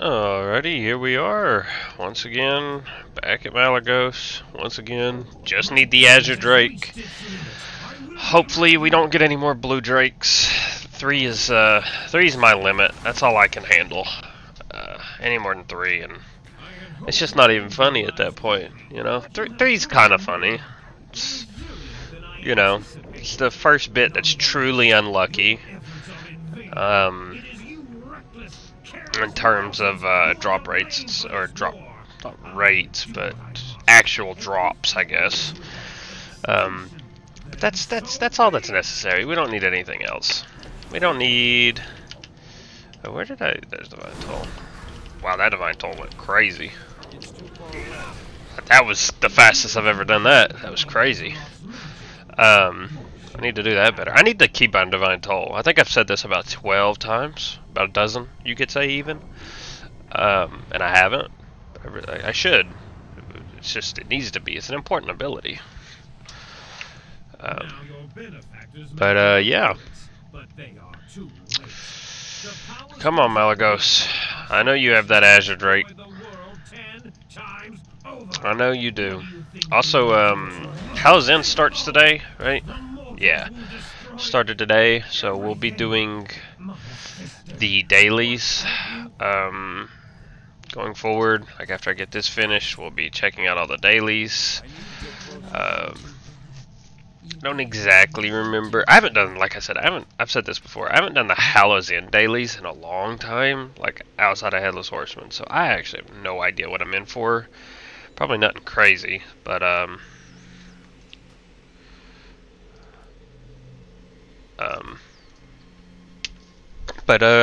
Alrighty, here we are. Once again, back at Malagos. Once again, just need the Azure Drake. Hopefully we don't get any more blue drakes. Three is my limit. That's all I can handle. Any more than three, and it's just not even funny at that point. You know, three's kind of funny. It's, you know, it's the first bit that's truly unlucky. In terms of drop rates, or not rates, but actual drops, I guess. But that's all that's necessary. We don't need anything else. We don't need. Oh, where did I? There's Divine Toll. Wow, that Divine Toll went crazy. That was the fastest I've ever done that. That was crazy. I need to do that better. I need to keep on Divine Toll. I think I've said this about 12 times. About a dozen, you could say, even. And I haven't. I should. It's just, it needs to be. It's an important ability. Yeah. Come on, Malagos. I know you have that Azure Drake. I know you do. Also, Hallow's End starts today, right? Yeah. Started today, so we'll be doing the dailies going forward. Like after I get this finished, we'll be checking out all the dailies. I don't exactly remember. I haven't done, like I said, I've said this before, I haven't done the Hallow's End dailies in a long time, like outside of Headless Horseman, so I actually have no idea what I'm in for. Probably nothing crazy, but I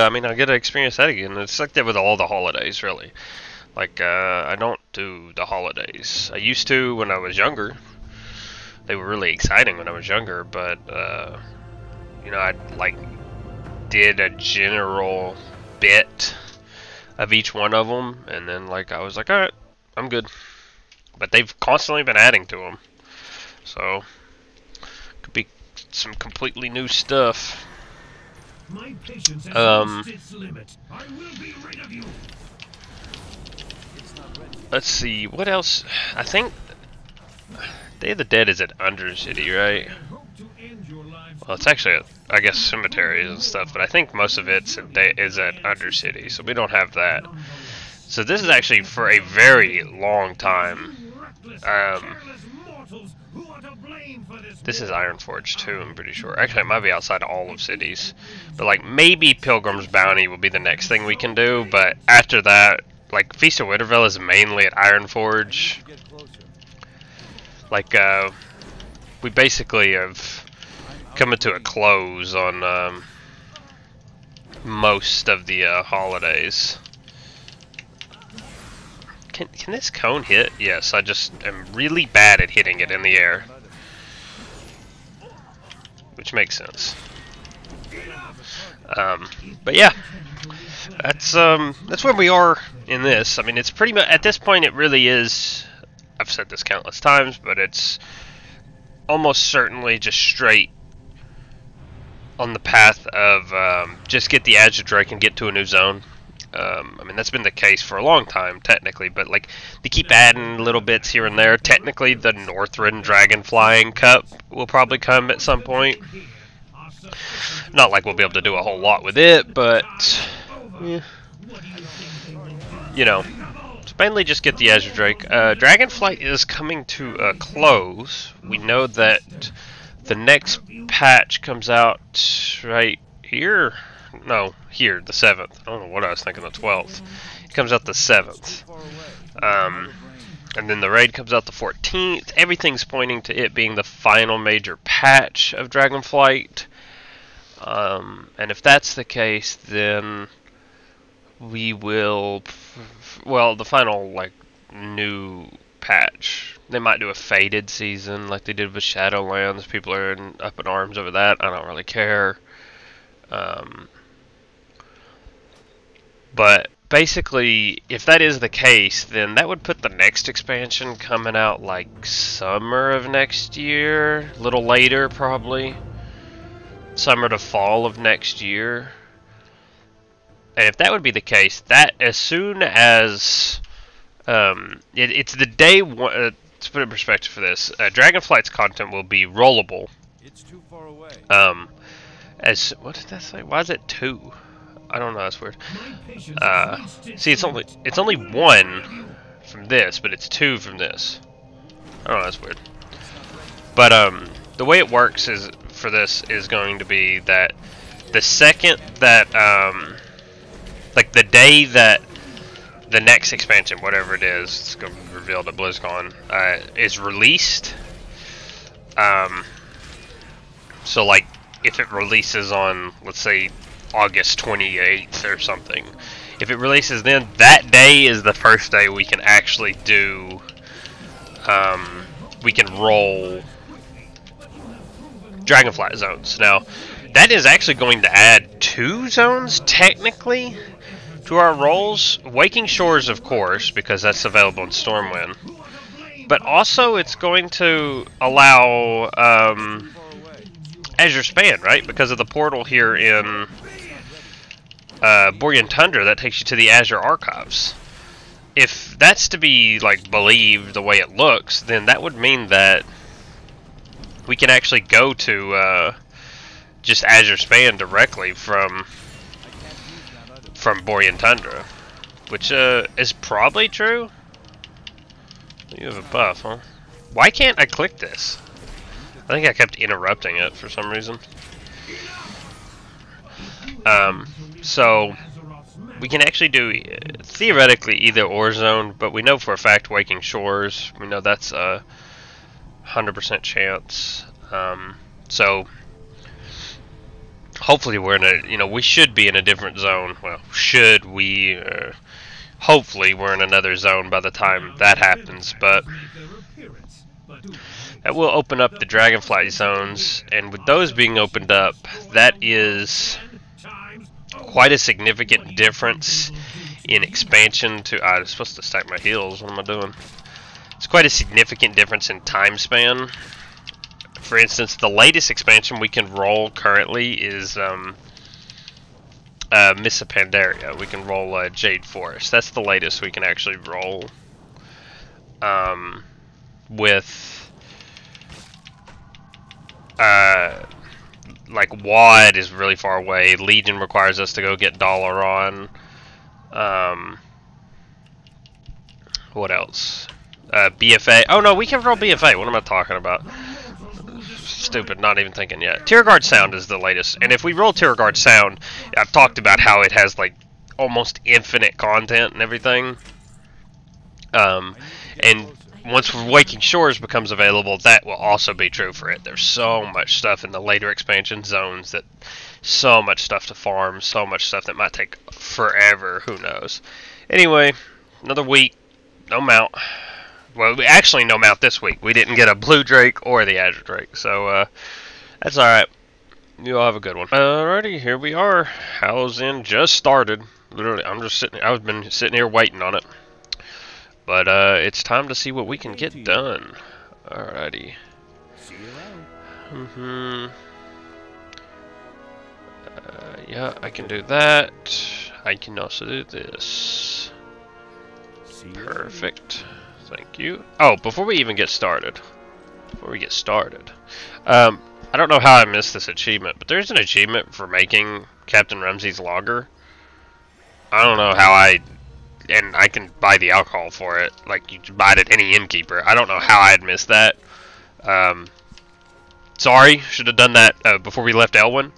mean, I get to experience that again. It's like that with all the holidays, really. Like, I don't do the holidays. I used to when I was younger. They were really exciting when I was younger, but, you know, I, like, did a general bit of each one of them, and then, like, I was like, alright, I'm good. But they've constantly been adding to them. So, could be some completely new stuff. My patience has reached its limit. I will be rid of you. Let's see, what else? I think Day of the Dead is at Undercity, right? Well, it's actually at, I guess, cemeteries and stuff, but I think most of it is at Undercity, so we don't have that. So this is actually for a very long time. This is Ironforge too, I'm pretty sure. Actually, it might be outside of all of cities. But, like, maybe Pilgrim's Bounty will be the next thing we can do. But after that, like, Feast of Winterfell is mainly at Ironforge. Like, we basically have come to a close on most of the holidays. Can this cone hit? Yes, I just am really bad at hitting it in the air. Which makes sense. But yeah, that's where we are in this. I mean, it's pretty much, at this point it really is, I've said this countless times, but it's almost certainly just straight on the path of just get the Azure Drake and get to a new zone. I mean, that's been the case for a long time, technically, but, like, they keep adding little bits here and there. Technically, the Northrend Dragon Flying Cup will probably come at some point. Not like we'll be able to do a whole lot with it, but, yeah. You know, it's mainly just get the Azure Drake. Dragonflight is coming to a close. We know that the next patch comes out right here. No, here, the 7th. I don't know what I was thinking, the 12th. It comes out the 7th. And then the raid comes out the 14th. Everything's pointing to it being the final major patch of Dragonflight. And if that's the case, then we will... Well, the final, like, new patch. They might do a faded season like they did with Shadowlands. People are up in arms over that. I don't really care. But basically, if that is the case, then that would put the next expansion coming out like summer of next year, a little later probably, summer to fall of next year. And if that would be the case, that as soon as it's the day one. To put it in perspective for this, Dragonflight's content will be rollable. It's too far away. As what did that say? Why is it 2? I don't know. That's weird. See, it's only 1 from this, but it's 2 from this. I don't know. That's weird. But the way it works is for this is going to be that the second that like the day that the next expansion, whatever it is, it's going to be revealed at BlizzCon, is released. So like if it releases on, let's say, August 28th or something, if it releases then, that day is the first day we can actually do, we can roll Dragonflight zones. Now, that is actually going to add 2 zones, technically, to our rolls. Waking Shores, of course, because that's available in Stormwind. But also, it's going to allow Azure Span, right? Because of the portal here in Borean Tundra that takes you to the Azure Archives. If that's to be like believed the way it looks, then that would mean that we can actually go to just Azure Span directly from Borean Tundra, which is probably true. You have a buff, huh? Why can't I click this? I think I kept interrupting it for some reason. So we can actually do theoretically either or zone, but we know for a fact Waking Shores. We know that's a 100% chance. So hopefully we're in a, we should be in a different zone. Well, should we? Hopefully we're in another zone by the time that happens, but that will open up the Dragonflight zones, and with those being opened up, that is quite a significant difference in expansion to... I was supposed to stack my heals. What am I doing? It's quite a significant difference in time span. For instance, the latest expansion we can roll currently is Mists of Pandaria. We can roll Jade Forest. That's the latest we can actually roll. With like WAD is really far away. Legion requires us to go get Dalaran. What else? BFA. Oh no, we can roll BFA. What am I talking about? Stupid, not even thinking yet. Tierguard Sound is the latest, and if we roll Tierguard Sound, I've talked about how it has like almost infinite content and everything. And once Waking Shores becomes available, that will also be true for it. There's so much stuff in the later expansion zones, that so much stuff to farm, so much stuff that might take forever. Who knows? Anyway, another week, no mount. Well, actually no mount this week. We didn't get a Blue Drake or the Azure Drake, so that's alright. You all have a good one. Alrighty, here we are. Hallow's End just started. Literally, I'm just sitting. I've been sitting here waiting on it. But it's time to see what we can get done. Alrighty. See you around. Yeah, I can do that. I can also do this. Perfect. Thank you. Oh, before we even get started. I don't know how I missed this achievement, but there's an achievement for making Captain Ramsey's logger. I don't know how and I can buy the alcohol for it, like you can buy it at any innkeeper. I don't know how I had missed that. Sorry, should have done that before we left Elwyn.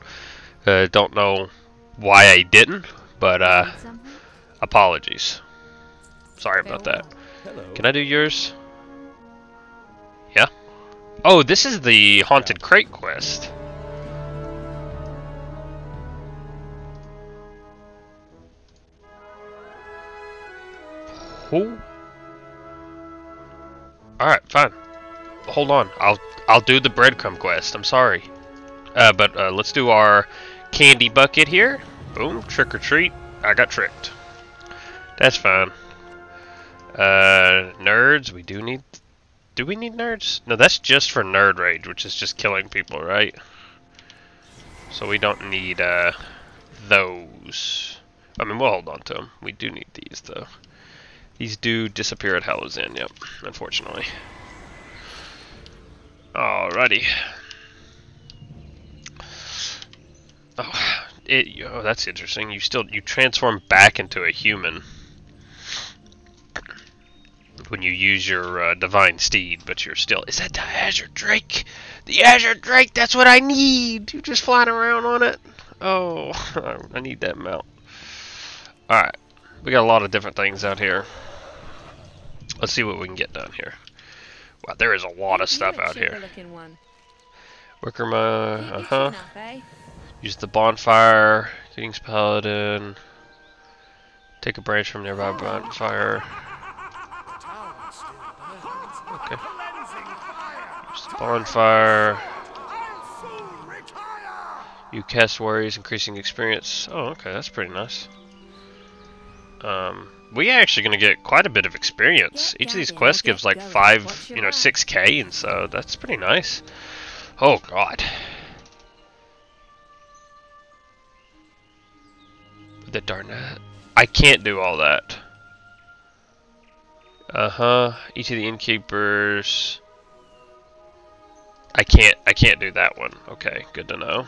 Don't know why I didn't, but apologies. Sorry about that. Hello. Can I do yours? Yeah. Oh, this is the Haunted Crate quest. Who? Alright, fine. Hold on. I'll do the breadcrumb quest. I'm sorry. But let's do our candy bucket here. Boom. Trick or treat. I got tricked. That's fine. Nerds. We do need... Do we need nerds? No, that's just for nerd rage, which is just killing people, right? So we don't need those. I mean, we'll hold on to them. We do need these, though. These do disappear at Hallow's End, yep, unfortunately. Alrighty. Oh, that's interesting. You transform back into a human when you use your divine steed, but you're still. Is that the Azure Drake? The Azure Drake. That's what I need. You just flying around on it. Oh, I need that mount. All right, we got a lot of different things out here. Let's see what we can get done here. Wow, there is a lot of stuff out here. Wickerma, Use the bonfire, King's Paladin. Take a branch from nearby bonfire. Okay. Use the bonfire. You cast worries, increasing experience. Oh, okay, that's pretty nice. We actually gonna get quite a bit of experience. Each of these quests gives like 6K, and so that's pretty nice. Oh God. The darn it. I can't do all that. Each of the innkeepers. I can't do that one. Okay, good to know.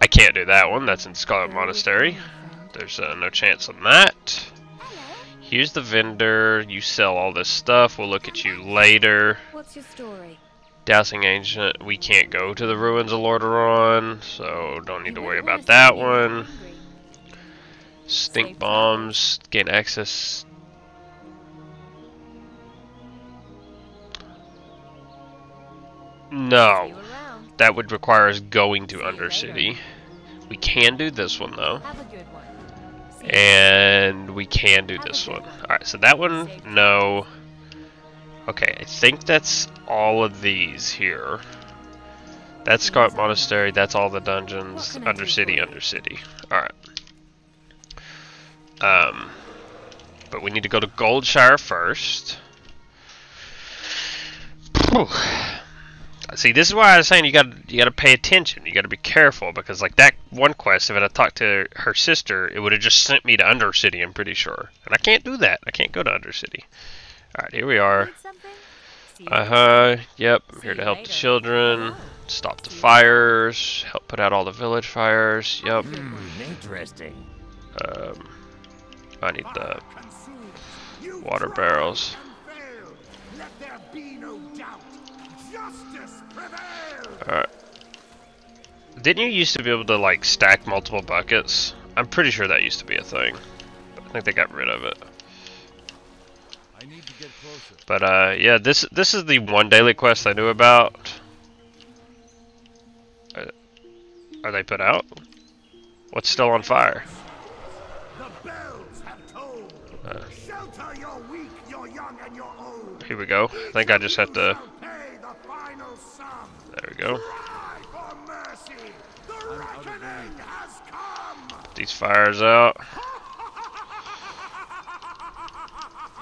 I can't do that one. That's in Scarlet Monastery. There's no chance on that. Here's the vendor. You sell all this stuff. We'll look at you later. What's your story? Dousing Ancient. We can't go to the ruins of Lordaeron, so don't need to worry about that one. Stink bombs. Gain access. No. That would require us going to Undercity. We can do this one though. And we can do this one. Alright, so that one, no. Okay, I think that's all of these here. That's Scarlet Monastery, that's all the dungeons. Undercity, Undercity. Alright. But we need to go to Goldshire first. Whew. See, this is why I was saying you gotta pay attention. You gotta be careful, because like that one quest, if I had talked to her sister, it would have just sent me to Undercity, I'm pretty sure. And I can't do that. I can't go to Undercity. Alright, here we are. Yep, I'm here to help the children, stop the fires, help put out all the village fires. Yep. Interesting. I need the water barrels. Alright. Didn't you used to be able to like stack multiple buckets? I'm pretty sure that used to be a thing. But I think they got rid of it. I need to get closer. But yeah, this is the one daily quest I knew about. Are they put out? What's still on fire? The bells have told. Shelter your weak, your young, and your old. Here we go. I think I just have to. Pay the final sum. There we go. Cry for mercy. The reckoning has come. These fires out.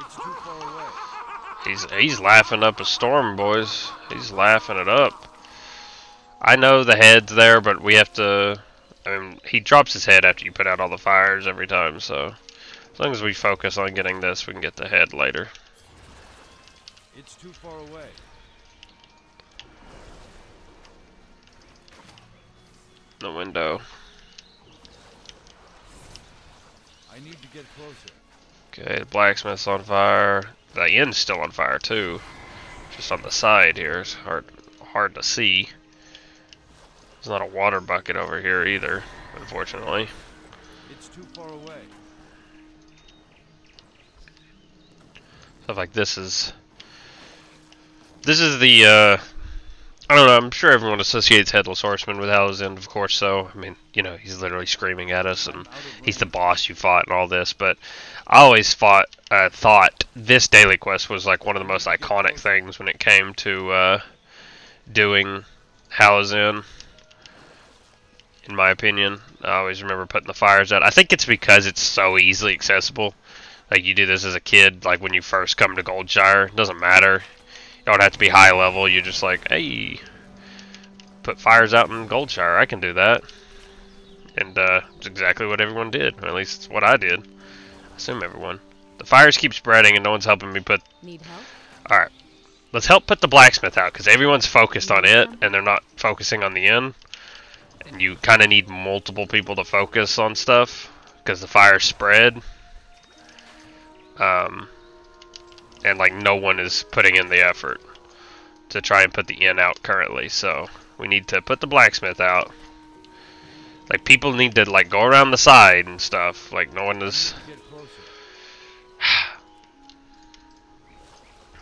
It's too far away. He's laughing up a storm, boys. He's laughing it up. I know the head's there, but we have to. I mean, he drops his head after you put out all the fires every time. So as long as we focus on getting this, we can get the head later. It's too far away. The window. I need to get closer. Okay, the blacksmith's on fire. The inn's still on fire too. Just on the side here. It's hard to see. There's not a water bucket over here either, unfortunately. It's too far away. Stuff like this is the I don't know, I'm sure everyone associates Headless Horseman with Hallow's End, of course, so, I mean, you know, he's literally screaming at us, and he's the boss you fought and all this, but I always thought this daily quest was, like, one of the most iconic things when it came to, doing Hallow's End, in my opinion. I always remember putting the fires out. I think it's because it's so easily accessible. Like, you do this as a kid, like, when you first come to Goldshire, it doesn't matter. You don't have to be high level, you're just like, hey, put fires out in Goldshire, I can do that. 'Cause, you know, you can do this as a kid, like when you first come to Goldshire, it doesn't matter. You don't have to be high level, you're just like, hey, put fires out in Goldshire, I can do that. 'Cause, you know, you can do this as a kid, like when you first come to Goldshire, it doesn't matter. You don't have to be high level, you're just like, hey, put fires out in Goldshire, I can do that. And it's exactly what everyone did, or at least it's what I did. I assume everyone. The fires keep spreading and no one's helping me put... Need help? Alright. Let's help put the blacksmith out, because everyone's focused on it, and they're not focusing on the inn. And you kind of need multiple people to focus on stuff, because the fire spread. And like no one is putting in the effort to try and put the inn out currently, so we need to put the blacksmith out. Like people need to like go around the side and stuff. Like no one is.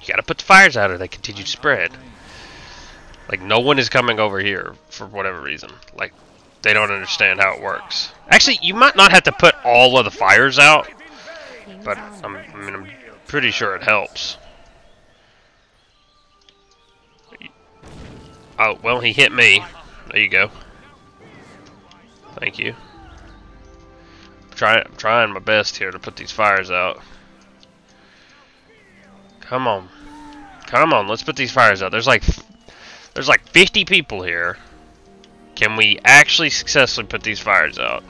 You gotta put the fires out or they continue to spread. Like no one is coming over here for whatever reason. Like they don't understand how it works. Actually, you might not have to put all of the fires out, but I'm pretty sure it helps. Oh, well, he hit me. There you go. Thank you. I'm trying my best here to put these fires out. Come on. Come on, let's put these fires out. There's like 50 people here. Can we actually successfully put these fires out?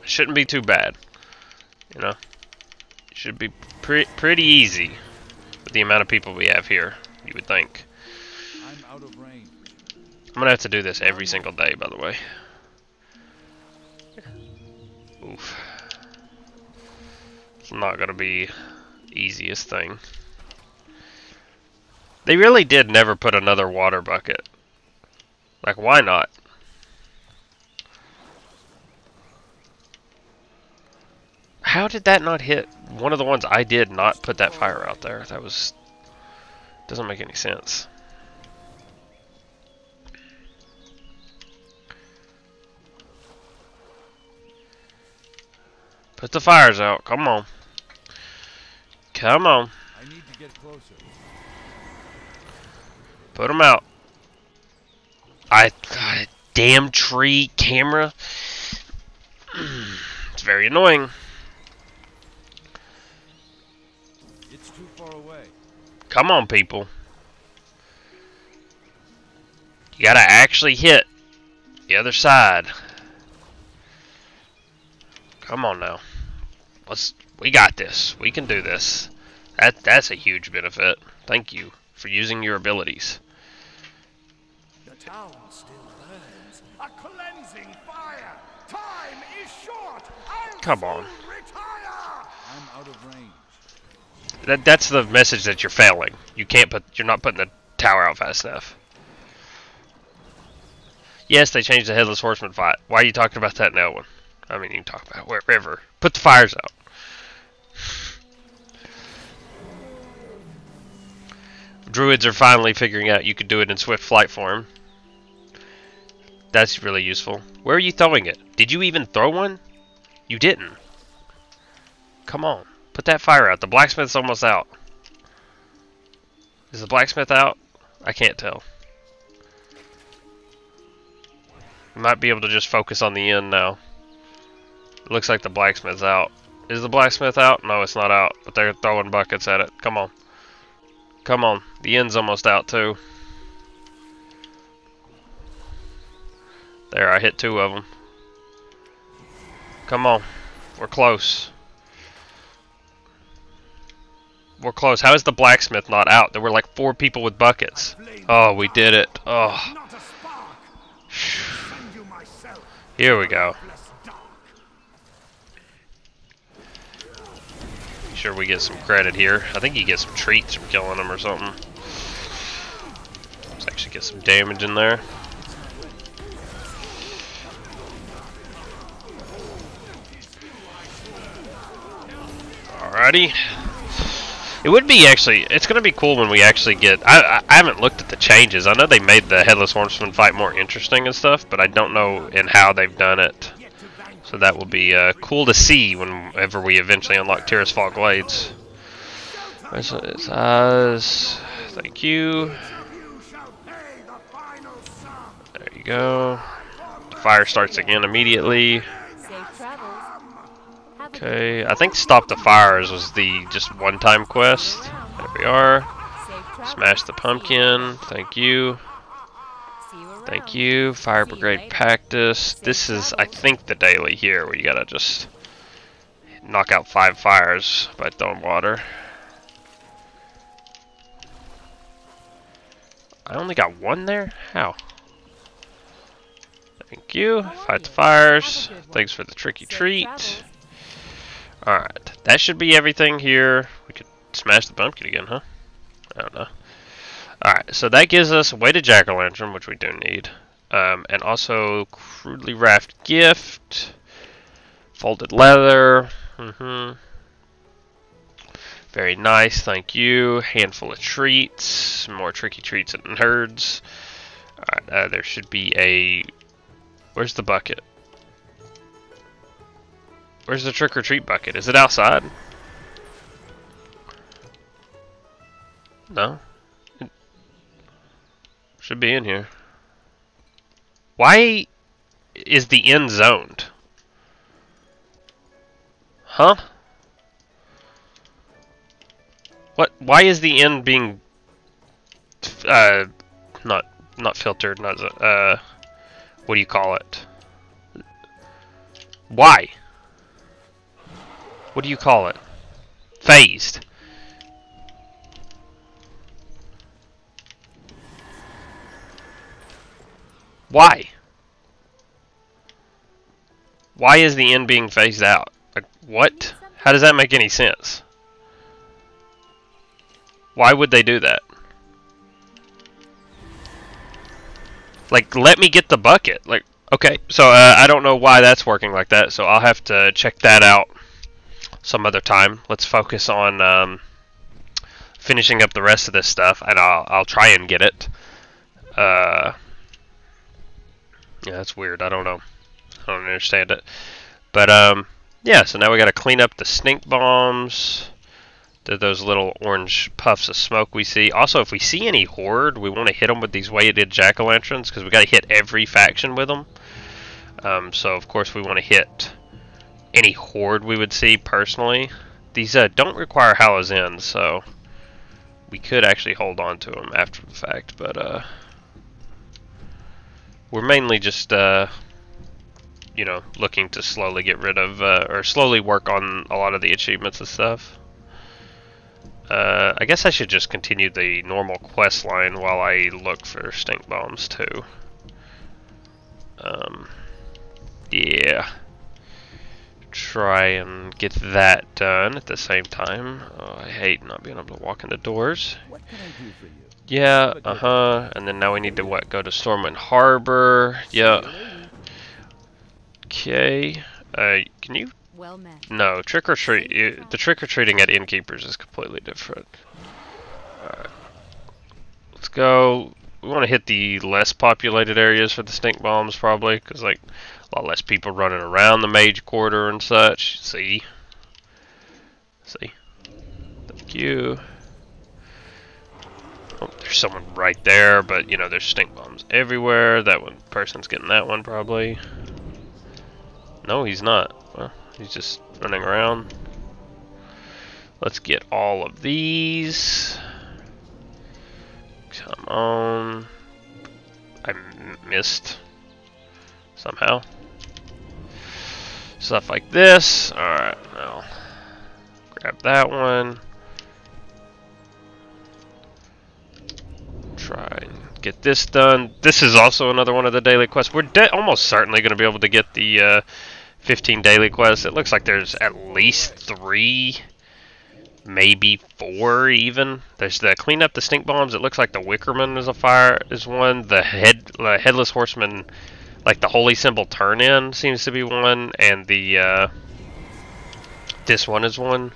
Shouldn't be too bad. You know? It should be pretty easy with the amount of people we have here, you would think. I'm out of range. I'm gonna have to do this every single day, by the way. Oof. It's not gonna be easiest thing. They really did never put another water bucket. Like, why not? How did that not hit one of the ones I did not put that fire out there? That was... doesn't make any sense. Put the fires out. Come on. Come on. I need to get closer. Put them out. God, a damn tree camera. It's very annoying. It's too far away. Come on, people. You gotta actually hit the other side. Come on now. We got this. We can do this. That's a huge benefit. Thank you for using your abilities. The town still burns. A cleansing fire. Time is short. I'll Come on. soon retire. I'm out of range. That's the message that you're failing. You're not putting the tower out fast enough. Yes, they changed the Headless Horseman fight. Why are you talking about that now? I mean, you can talk about it wherever. Put the fires out. Druids are finally figuring out you could do it in swift flight form. That's really useful. Where are you throwing it? Did you even throw one? You didn't. Come on. Put that fire out. The blacksmith's almost out. Is the blacksmith out? I can't tell. You might be able to just focus on the end now. It looks like the blacksmith's out. Is the blacksmith out? No, it's not out. But they're throwing buckets at it. Come on. Come on. The end's almost out too. There, I hit 2 of them. Come on. We're close. We're close. How is the blacksmith not out? There were like 4 people with buckets. Oh, we did it. Oh. Not a spark. Send you myself. Here we go. Bless dark. Sure we get some credit here. I think you get some treats from killing them or something. Let's actually get some damage in there. Alrighty. It would be actually, it's going to be cool when we actually get, I haven't looked at the changes. I know they made the Headless Horseman fight more interesting and stuff, but I don't know in how they've done it. So that will be cool to see whenever we eventually unlock Tyrus Fall Glades. Where's his eyes? Thank you. There you go. The fire starts again immediately. Safe travels. Have a Okay, I think Stop the Fires was the just one-time quest. There we are. safe travels. Smash the pumpkin. Thank you. See you around. Thank you. Fire Brigade Practice. This is, I think, the daily here where you gotta just knock out 5 fires by throwing water. I only got 1 there? How? Thank you. Fight the fires. Thanks for the tricky treat. Alright. That should be everything here. We could smash the pumpkin again, huh? I don't know. Alright, so that gives us a weighted jack-o'-lantern, which we do need. And also crudely wrapped gift. Folded leather. Very nice, thank you. Handful of treats. More tricky treats and nerds. Alright, there should be a... Where's the bucket? Where's the trick-or-treat bucket? Is it outside? No? It should be in here. Why is the end zoned? Huh? What? Why is the end being not filtered? Not what do you call it? Why? What do you call it? Phased. Why? Why is the end being phased out? Like, what? How does that make any sense? Why would they do that? Like, let me get the bucket. Like, okay, so I don't know why that's working like that, so I'll have to check that out some other time. Let's focus on finishing up the rest of this stuff, and I'll try and get it. Yeah, that's weird. I don't know. I don't understand it. But yeah. So now we got to clean up the stink bombs. Those little orange puffs of smoke we see. Also, if we see any horde, we want to hit them with these weighted jack-o'-lanterns because we got to hit every faction with them. So of course we want to hit any horde we would see personally. These don't require Hallow's End, so we could actually hold on to them after the fact. But we're mainly just you know, looking to slowly get rid of or slowly work on a lot of the achievements and stuff. I guess I should just continue the normal quest line while I look for stink bombs too. Yeah. Try and get that done at the same time. Oh, I hate not being able to walk into doors. What can I do for you? Yeah, and then now we need to what? Go to Stormwind Harbor. Yeah. Okay. Can you? Well met. No, trick or treat. The trick or treating at Innkeepers is completely different. Alright. Let's go. We want to hit the less populated areas for the stink bombs, probably, because, like, a lot less people running around the Mage Quarter and such. See? Thank you. Oh, there's someone right there, but, you know, there's stink bombs everywhere. That one person's getting that one, probably. No, he's not. Well, he's just running around. Let's get all of these. Come on. I missed. Somehow. Stuff like this. Alright, now. Grab that one. Try and get this done. This is also another one of the daily quests. We're almost certainly going to be able to get the 15 daily quests. It looks like there's at least 3, maybe 4 even. There's the clean up the stink bombs. It looks like the Wickerman is one. The headless horseman, like the holy symbol turn in, seems to be one, and the this one is one.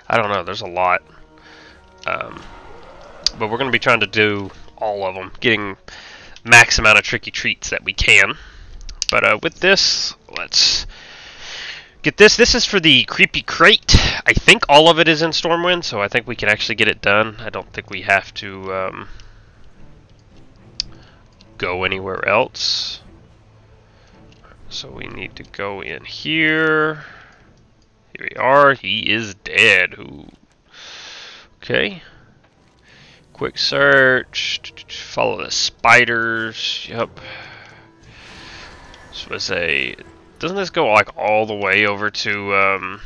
I don't know. There's a lot, but we're going to be trying to do all of them, getting max amount of tricky treats that we can. But with this, let's get this. This is for the creepy crate. I think all of it is in Stormwind, so I think we can actually get it done. I don't think we have to go anywhere else. So we need to go in here. Here we are. He is dead. Ooh. Okay. Quick search. Follow the spiders. Yep. This was a. Doesn't this go like all the way over to? Well,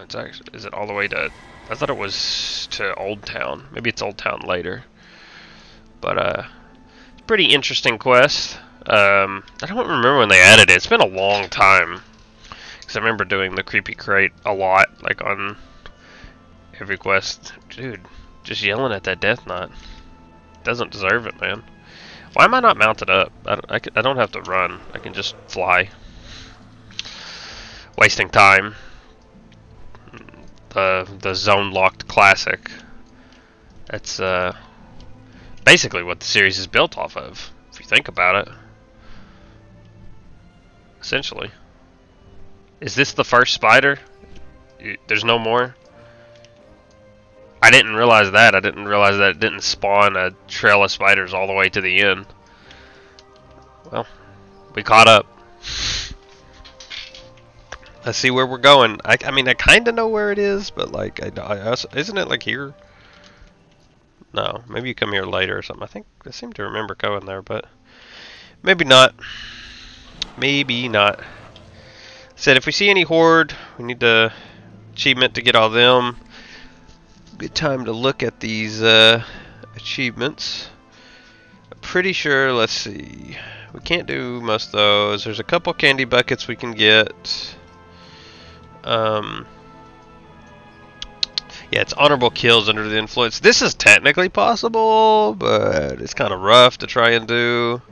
it's actually. Is it all the way to? I thought it was to Old Town. Maybe it's Old Town later. But it's a pretty interesting quest. I don't remember when they added it. It's been a long time. Because I remember doing the creepy crate a lot, like on every quest. Dude, just yelling at that death knot. Doesn't deserve it, man. Why am I not mounted up? I don't have to run. I can just fly. Wasting time. The Zonelocked classic. That's basically what the series is built off of, if you think about it. Essentially. Is this the first spider? There's no more? I didn't realize that. I didn't realize that it didn't spawn a trail of spiders all the way to the end. Well, we caught up. Let's see where we're going. I mean, I kind of know where it is, but like, isn't it like here? No, maybe you come here later or something. I seem to remember going there, but maybe not. Maybe not. Said if we see any horde, we need the achievement to get all them. Good time to look at these achievements. I'm pretty sure, let's see. We can't do most of those. There's a couple candy buckets we can get. Yeah, it's honorable kills under the influence. This is technically possible, but it's kind of rough to try and do.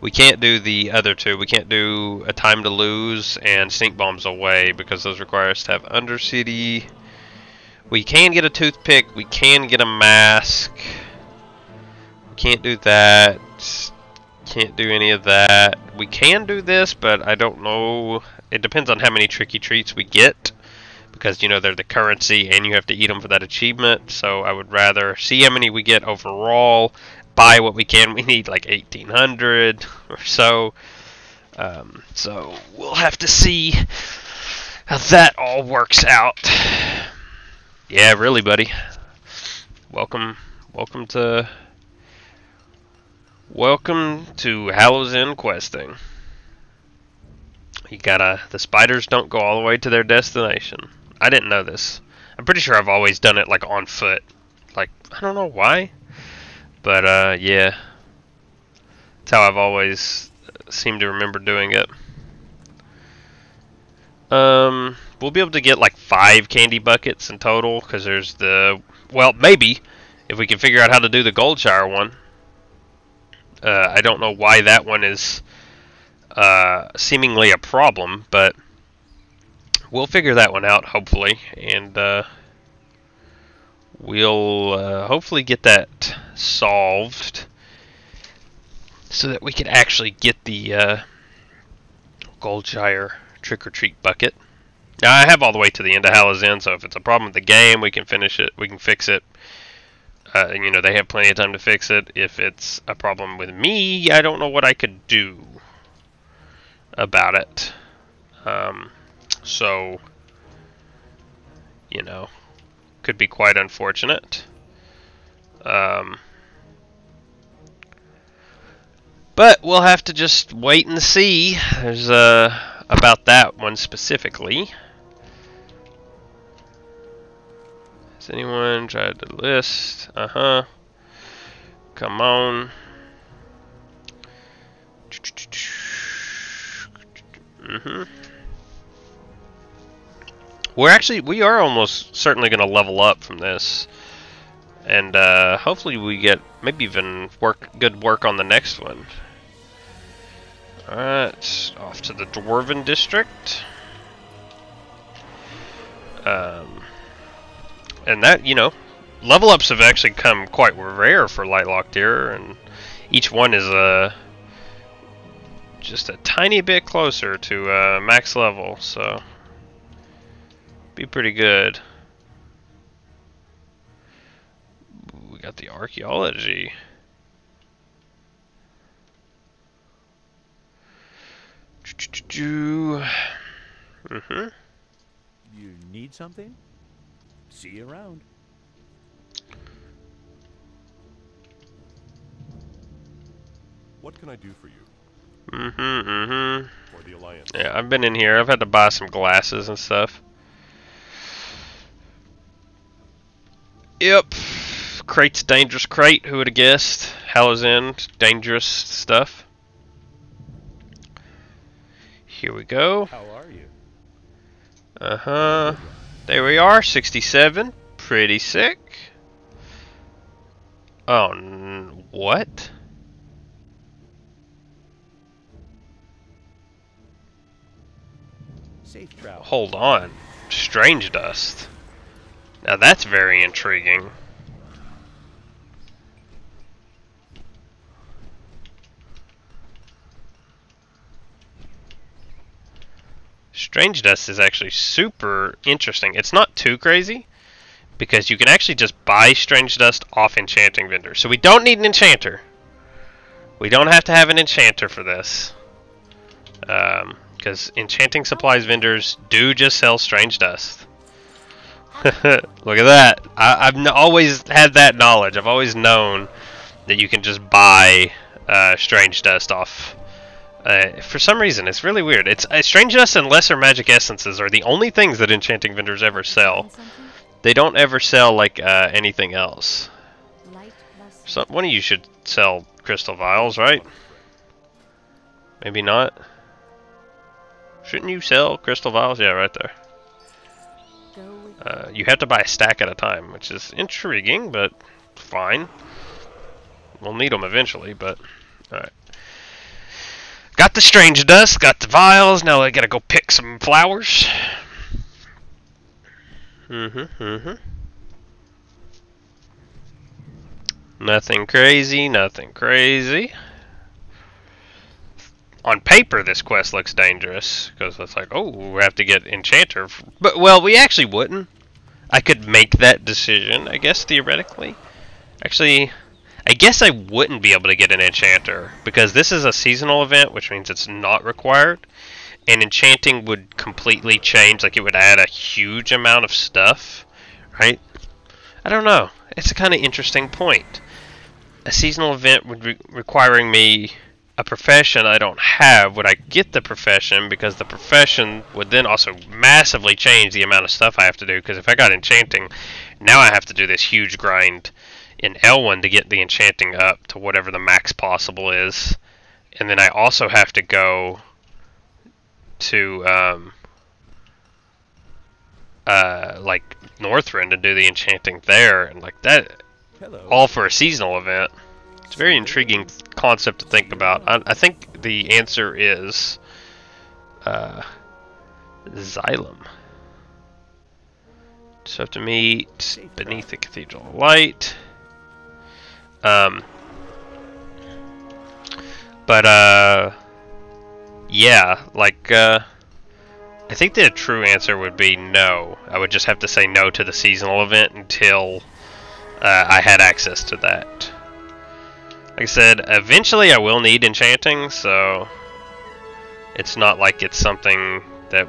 We can't do the other two. We can't do a time to lose and stink bombs away because those require us to have Undercity. We can get a toothpick. We can get a mask. We can't do that. Can't do any of that. We can do this, but I don't know. It depends on how many tricky treats we get. Because, you know, they're the currency and you have to eat them for that achievement. So I would rather see how many we get overall. Buy what we can. We need like 1,800 or so. So we'll have to see how that all works out. Yeah, really, buddy. Welcome to Hallow's End questing. You gotta. The spiders don't go all the way to their destination. I didn't know this. I'm pretty sure I've always done it like on foot. Like, I don't know why. But, yeah. That's how I've always seemed to remember doing it. We'll be able to get like 5 candy buckets in total, because there's the... Well, maybe, if we can figure out how to do the Goldshire one. I don't know why that one is seemingly a problem, but we'll figure that one out, hopefully. And, we'll hopefully get that solved so that we can actually get the Goldshire trick-or-treat bucket. Now, I have all the way to the end of Hallow's End, so if it's a problem with the game, we can finish it, we can fix it. And, you know, they have plenty of time to fix it. If it's a problem with me, I don't know what I could do about it. So, you know, could be quite unfortunate. But we'll have to just wait and see. There's about that one specifically. Has anyone tried to list? Come on. We are almost certainly going to level up from this. And hopefully we get maybe even good work on the next one. Alright, off to the Dwarven District. And that, you know, level ups have actually come quite rare for Lightlocked here, and each one is just a tiny bit closer to max level, so be pretty good. We got the archaeology. You need something? See you around. What can I do for you? For the Alliance. Yeah, I've been in here. I've had to buy some glasses and stuff. Yep. Crate's dangerous crate. Who would have guessed? Hallow's End. Dangerous stuff. Here we go. How are you? Uh-huh. There we are. 67. Pretty sick. Oh, what? Safe travel. Hold on. Strange dust. Now that's very intriguing. Strange dust is actually super interesting. It's not too crazy because you can actually just buy strange dust off enchanting vendors. So we don't need an enchanter. We don't have to have an enchanter for this. Because enchanting supplies vendors do just sell strange dust. Look at that. I've always had that knowledge. I've always known that you can just buy strange dust off. For some reason, it's really weird. It's strange dust and lesser magic essences are the only things that enchanting vendors ever sell. They don't ever sell like anything else. So one of you should sell crystal vials, right? Maybe not. Shouldn't you sell crystal vials? Yeah, right there. You have to buy a stack at a time, which is intriguing, but fine. We'll need them eventually, but alright. Got the strange dust, got the vials, now I gotta go pick some flowers. Nothing crazy, nothing crazy. On paper, this quest looks dangerous, because it's like, oh, we have to get enchanter. But, well, we actually wouldn't. I could make that decision, I guess, theoretically. Actually, I guess I wouldn't be able to get an enchanter, because this is a seasonal event, which means it's not required. And enchanting would completely change, like it would add a huge amount of stuff, right? I don't know. It's a kind of interesting point. A seasonal event would be requiring me a profession I don't have. Would I get the profession? Because the profession would then also massively change the amount of stuff I have to do. Because if I got enchanting, now I have to do this huge grind in L1 to get the enchanting up to whatever the max possible is. And then I also have to go to like Northrend and do the enchanting there, and like that. Hello. All for a seasonal event. It's a very intriguing concept to think about. I think the answer is Xylem. Just have to meet beneath the Cathedral of Light. Yeah, like, I think the true answer would be no. I would just have to say no to the seasonal event until I had access to that. Like I said, eventually I will need enchanting, so it's not like it's something that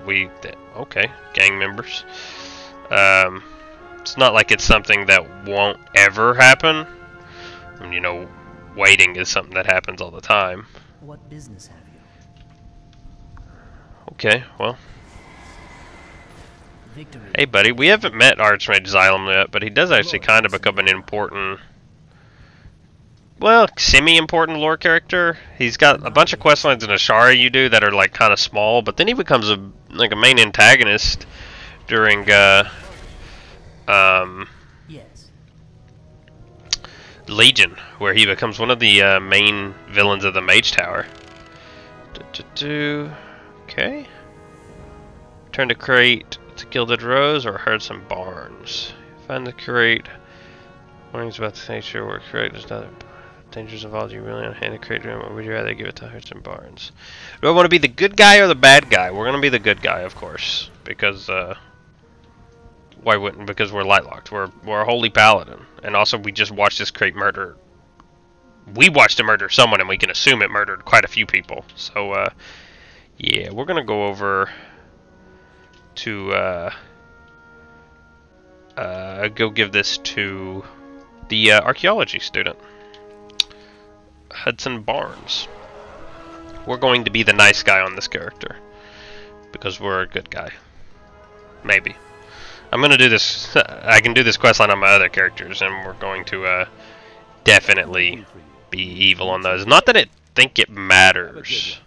okay, gang members. It's not like it's something that won't ever happen. I mean, you know, waiting is something that happens all the time. What business have you? Okay, well. Victory. Hey, buddy, we haven't met Archmage Xylem yet, but he does actually kind of become an important, well, semi-important lore character. He's got a bunch of quest lines in Ashara you do that are like kind of small, but then he becomes a main antagonist during Yes. Legion, where he becomes one of the main villains of the Mage Tower. Okay. Turn to crate to Gilded Rose or Herds and Barns. Find the crate. Warnings about the nature where crate is not dangers involved. You really on hand the crate room, or would you rather give it to Herds and Barns? Do I want to be the good guy or the bad guy? We're gonna be the good guy, of course, because why wouldn't? Because we're Lightlocked. We're a holy paladin, and also we just watched this crate murder. We watched it murder someone, and we can assume it murdered quite a few people. So yeah, we're gonna go over to go give this to the archaeology student, Hudson Barnes. We're going to be the nice guy on this character because we're a good guy. Maybe. I'm gonna do this. I can do this questline on my other characters, and we're going to definitely be evil on those. Not that I think it matters.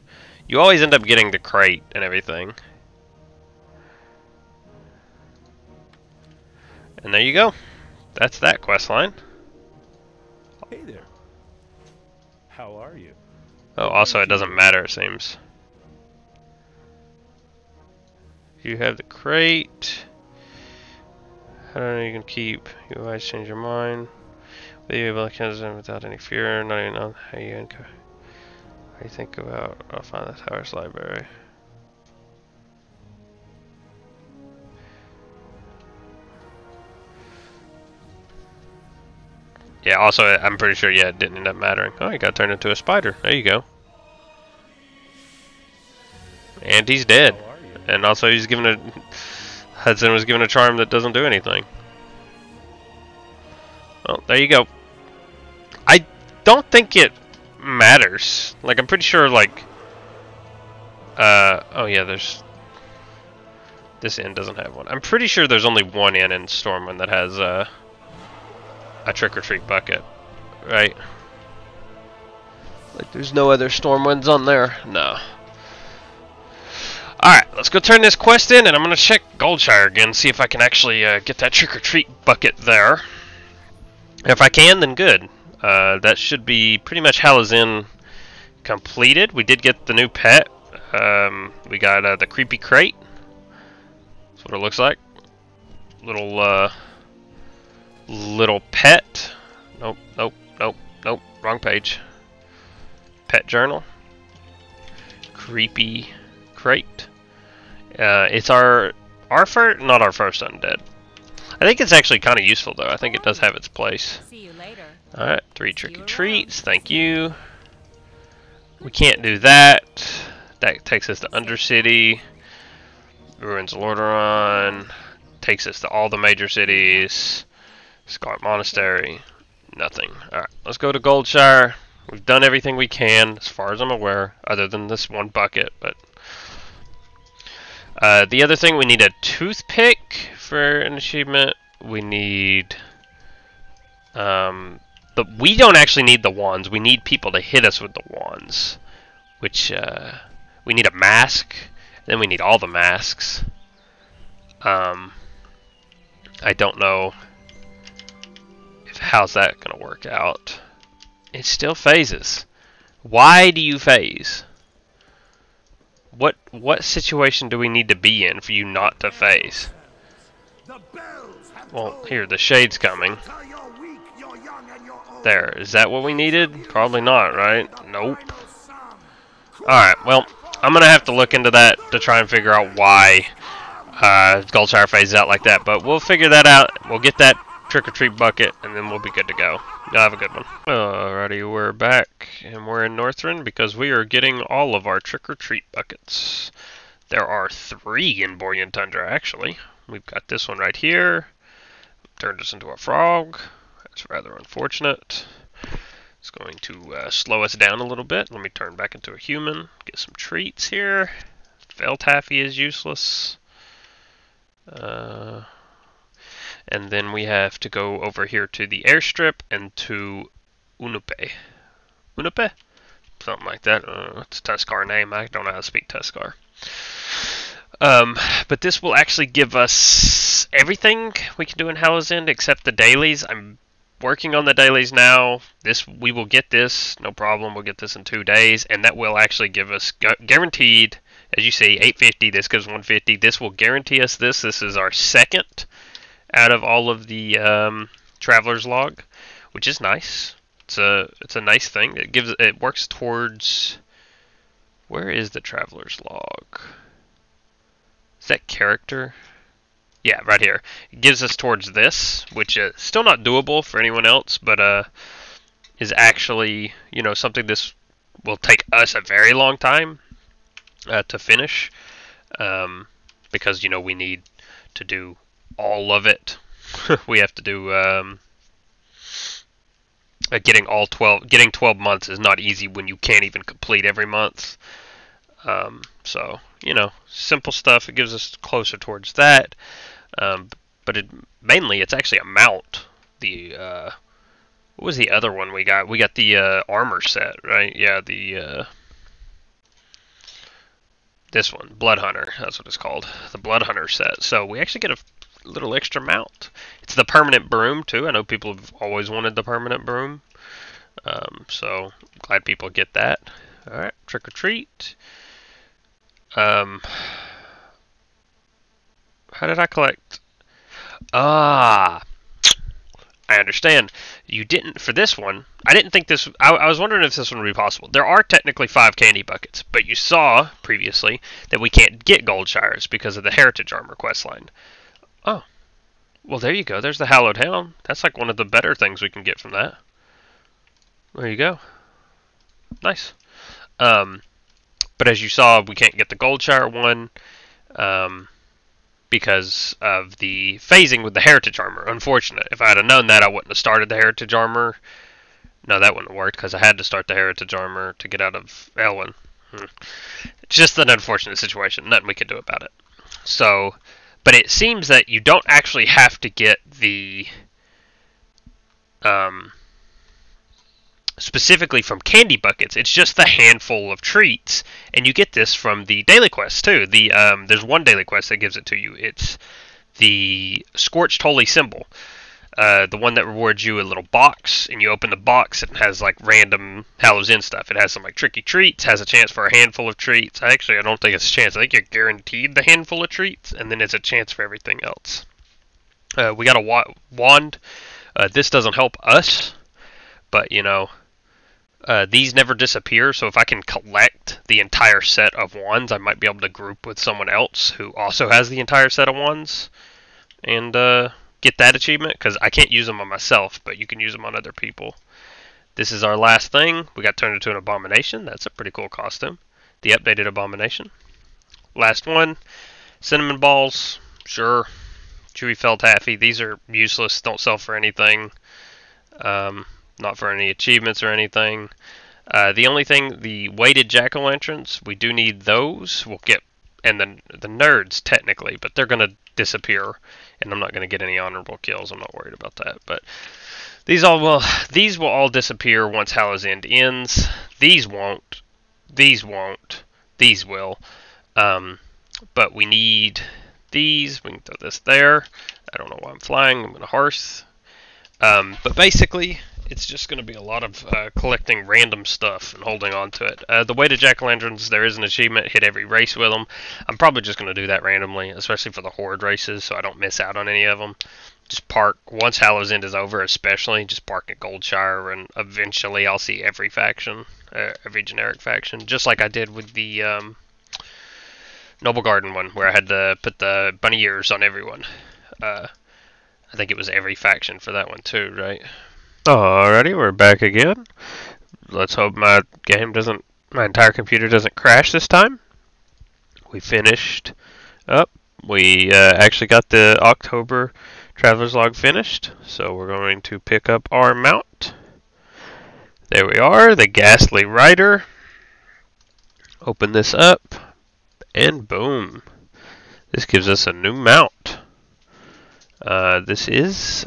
You always end up getting the crate and everything. And there you go. That's that questline. Hey there. How are you? Oh, also it doesn't matter, it seems. You have the crate. I don't know, you can keep. You always change your mind. Will you be able to cancel them without any fear? Not even know how you think about. I'll find the Tower's library. Yeah, also, I'm pretty sure, yeah, it didn't end up mattering. Oh, he got turned into a spider. There you go. And he's dead. How are you? And also, he's given a... Hudson was given a charm that doesn't do anything. Well, there you go. I don't think it matters. Like, I'm pretty sure, like... oh, yeah, there's... This inn doesn't have one. I'm pretty sure there's only one inn in Stormwind that has, a trick-or-treat bucket, right? Like, there's no other Stormwinds on there? No. Alright, let's go turn this quest in, and I'm gonna check Goldshire again, see if I can actually get that trick-or-treat bucket there. If I can, then good. That should be pretty much Hallow's Inn completed. We did get the new pet. We got the creepy crate. That's what it looks like. Little pet. Nope, nope, nope, nope. Wrong page. Pet journal. Creepy crate. It's our first, not our first undead. I think it's actually kind of useful though. I think it does have its place. See you later. All right, 3 tricky treats. Thank you. We can't do that. That takes us to Undercity. Ruins of Lordaeron. Takes us to all the major cities. Scarlet Monastery. Nothing. Alright, let's go to Goldshire. We've done everything we can, as far as I'm aware, other than this one bucket, but... the other thing, we need a toothpick for an achievement. We need... but we don't actually need the wands. We need people to hit us with the wands. Which, we need a mask. Then we need all the masks. I don't know... How's that gonna work out? It still phases. Why do you phase? What situation do we need to be in for you not to phase? Well, here, the shade's coming. There, is that what we needed? Probably not, right? Nope. Alright, well, I'm gonna have to look into that to try and figure out why Goldshire phases out like that, but we'll figure that out. We'll get that trick-or-treat bucket, and then we'll be good to go. Y'all have a good one. Alrighty, we're back, and we're in Northrend because we are getting all of our trick-or-treat buckets. There are 3 in Borean Tundra, actually. We've got this one right here. Turned us into a frog. That's rather unfortunate. It's going to slow us down a little bit. Let me turn back into a human. Get some treats here. Veltaffy is useless. And then we have to go over here to the airstrip and to Unupe. Unupe? Something like that. It's a Tuscar name. I don't know how to speak Tuscar. But this will actually give us everything we can do in Hallow's End except the dailies. I'm working on the dailies now. We will get this, no problem. We'll get this in 2 days, and that will actually give us guaranteed, as you see, 850. This gives 150. This will guarantee us this. This is our second out of all of the Traveler's Log, which is nice. It's a nice thing. It works towards, where is the Traveler's Log? Is that character? Yeah, right here. It gives us towards this, which is still not doable for anyone else, but is actually, you know, something this will take us a very long time to finish, because, you know, we need to do all of it we have to do. Getting 12 months is not easy when you can't even complete every month. So simple stuff. It gives us closer towards that. But mainly it's actually a mount. What was the other one we got? We got the armor set, right? Yeah, this one, Blood Hunter. That's what it's called, the Blood Hunter set. So we actually get a little extra mount. It's the permanent broom too. I know people have always wanted the permanent broom. So glad people get that. All right, trick or treat. How did I collect? I understand. You didn't, for this one, I didn't think this, I was wondering if this one would be possible. There are technically 5 candy buckets, but you saw previously that we can't get gold shires because of the Heritage Armor questline. Oh, well there you go. There's the Hallowed Hound. That's like one of the better things we can get from that. There you go. Nice. But as you saw, we can't get the gold shire one. Because of the phasing with the Heritage Armor. Unfortunate. If I had known that, I wouldn't have started the Heritage Armor. No, that wouldn't have worked, because I had to start the Heritage Armor to get out of Elwyn. It's just an unfortunate situation. Nothing we could do about it. So, but it seems that you don't actually have to get the... specifically from candy buckets. It's just the handful of treats, and you get this from the daily quest too. There's one daily quest that gives it to you. It's the Scorched Holy Symbol, the one that rewards you a little box, and you open the box and it has like random Hallow's End stuff. It has some like tricky treats, has a chance for a handful of treats. Actually, I don't think it's a chance. I think you're guaranteed the handful of treats, and then it's a chance for everything else. We got a wand. This doesn't help us, but these never disappear, so if I can collect the entire set of wands, I might be able to group with someone else who also has the entire set of wands and get that achievement, because I can't use them on myself, but you can use them on other people. This is our last thing. We got turned into an abomination. That's a pretty cool costume. The updated abomination. Last one. Cinnamon balls. Sure. Chewy felt taffy. These are useless. Don't sell for anything. Not for any achievements or anything. The only thing, the weighted jack-o'-lanterns, we do need those. We'll get, and the nerds technically, but they're gonna disappear, and I'm not gonna get any honorable kills. I'm not worried about that. But these will all disappear once Hallow's End ends. These won't. These won't. These will. But we need these. We can throw this there. I don't know why I'm flying. I'm gonna hearth. But basically, it's just going to be a lot of collecting random stuff and holding on to it. The weighted jack-o'-lanterns, there is an achievement, hit every race with them. I'm probably just going to do that randomly, especially for the Horde races, so I don't miss out on any of them. Just park, once Hallow's End is over especially, just park at Goldshire, and eventually I'll see every faction, every generic faction, just like I did with the Noble Garden one, where I had to put the bunny ears on everyone. I think it was every faction for that one too, right? Alrighty, we're back again. Let's hope my entire computer doesn't crash this time. We finished up. We actually got the October Traveler's Log finished, so we're going to pick up our mount. There we are, the Ghastly Rider. Open this up, and boom. This gives us a new mount. This is...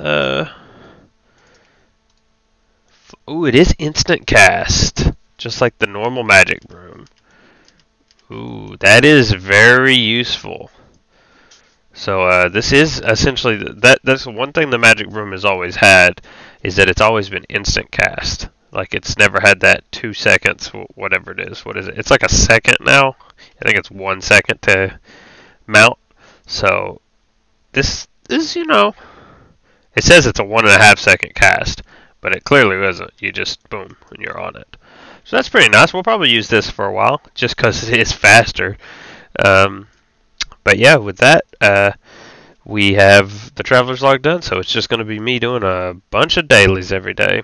Ooh, it is instant cast, just like the normal magic broom. Ooh, that is very useful. So this is essentially that's one thing the magic broom has always had, is that it's always been instant cast. Like it's never had that 2 seconds, whatever it is. What is it? It's like a second now. I think it's 1 second to mount. So this is, it says it's a 1.5 second cast. But it clearly isn't. You just, boom, and you're on it. So that's pretty nice. We'll probably use this for a while, just because it is faster. But yeah, with that, we have the Traveler's Log done, so it's just going to be me doing a bunch of dailies every day.